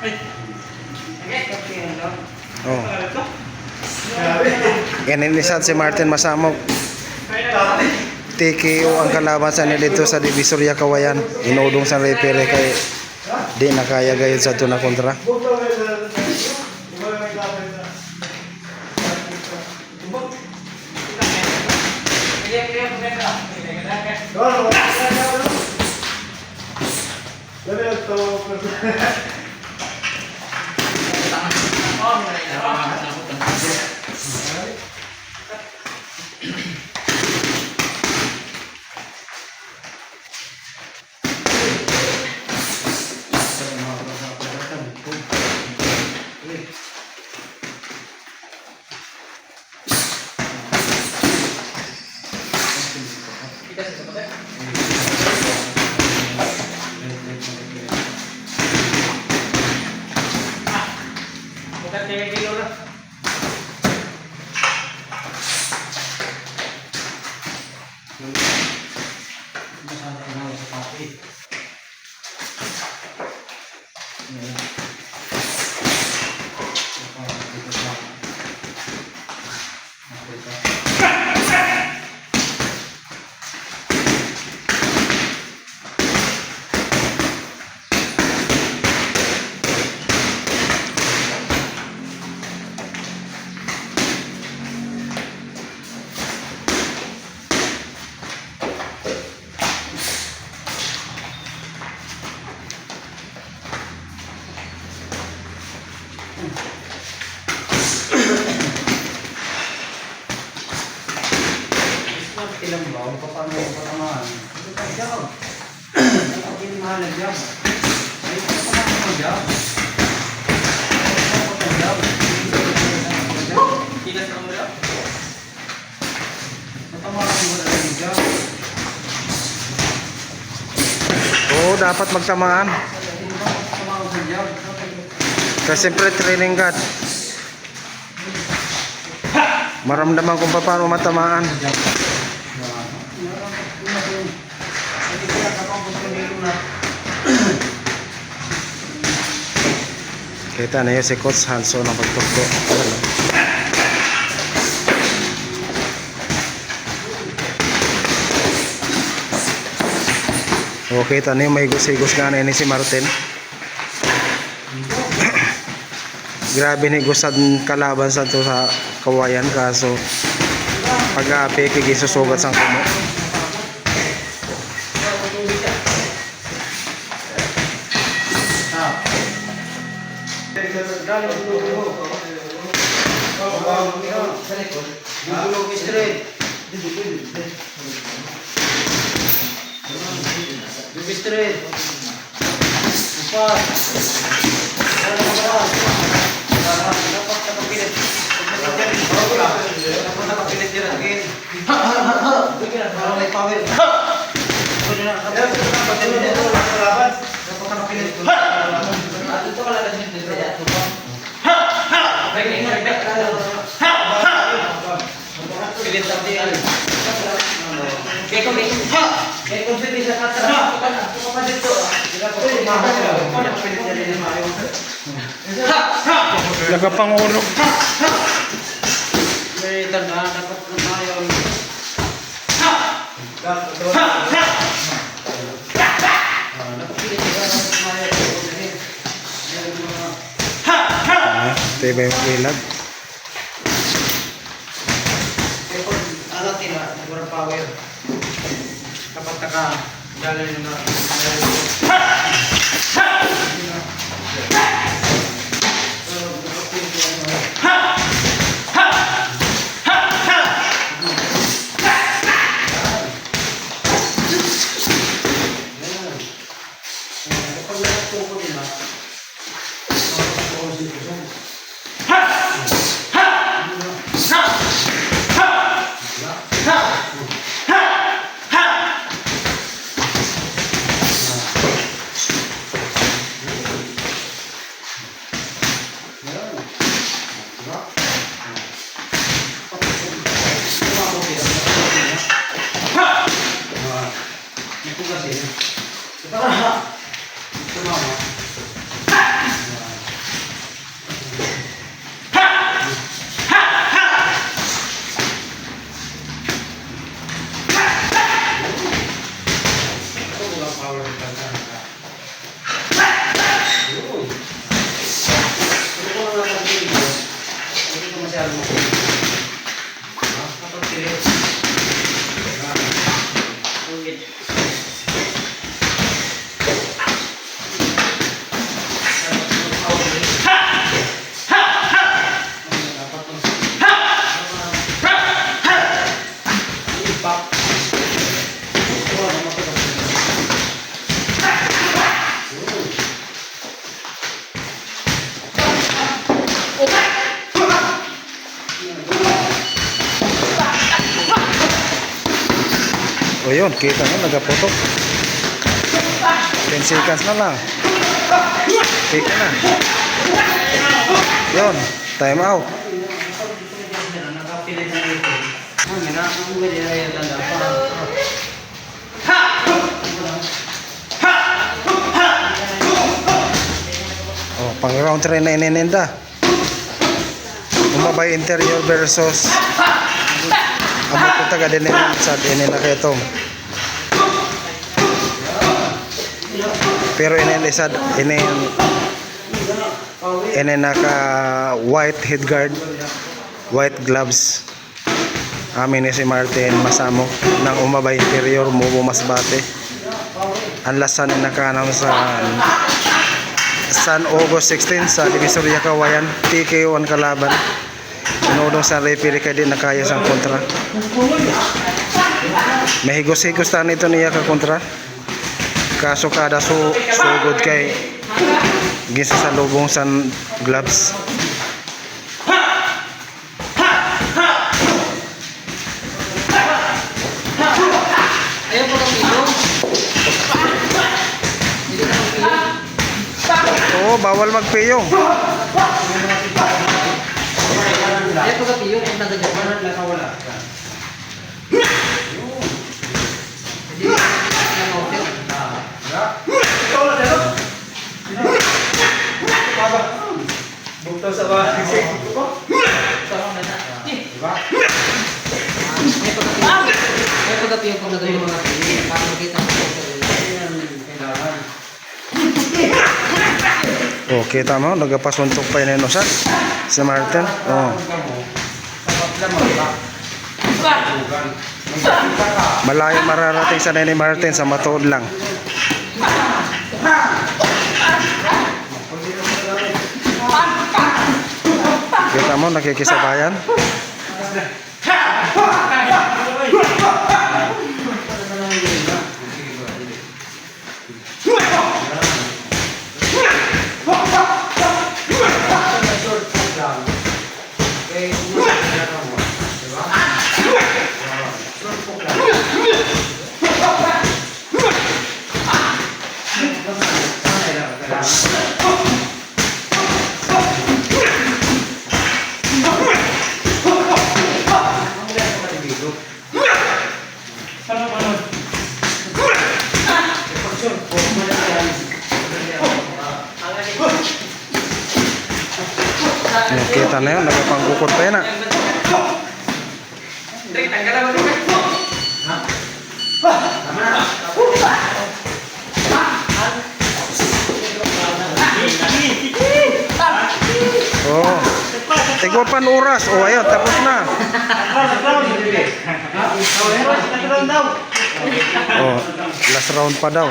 Oh. Ganinisan si Martin Masamok. TKO ang kalaban sa dito sa Divisoria Kawayan. Inudong sa referee kay di na kaya gayud sa tuna kontra. Ilang ba? Paano yung patamaan? Ito tayo dyan. Ang pinamahalag dyan. Ay, patamaan mo dyan. Tigas ka mo dyan? Patamaan mo dyan. Oo, dapat magtamaan. Kasi siyempre training God. Maramdaman kung paano matamaan. Kita na yun si Coach Hanso ng pagtukto. O kita na yun, may higos-higos nga na yun si Martin. Grabe ni gusad kalaban sa to sa Kawayan, kaso pag-aapi kigisusugat sang kumo. Nagapangulog. May tanda dapat lumayon. Tiba yung ilag. Ano tila, nagurang power. Kapag taka, galing na. mo. Kapag pilit. Ugit. O yun, kita nyo, nagaputok. 10 seconds na lang. Kita na. Yun, time out. Oh, pang round 3 na ininenda. Umabay interior versus ang taga din sa inin na ketong. Pero inin isad inin naka white head guard, white gloves. Amin ni si Martin masamo nang umabay interior mo masbate. Ang lasan ni nakanam sa San August 16 sa Divisoria Kawayan, TK1 kalaban. Sinudong sa referee kay di nakaya sang kontra. Mahigos-higos ta nito niya ka kontra. Kaso kada sugod kay gisa sa lubong san gloves. Ayaw po ng ilong. Oo, bawal magpiyong. Ayaw po ng ilong. Kung nagagawa na nakawala. Buktaw sa bahay. May pagkapiyo kung nagawin mga pili para makita mo sa kailangan. Oh, kita mo, nagapasuntok pa yun siya. Si Martin. Oh. Malayo mararating sa ni Martin sa matuod lang. Kita mo, nakikisabayan. Kita na yun, nagapanggukot pa yun ah. Oh, tigwa pan oras. Oh, ayun, tapos na. Oh, last round pa daw.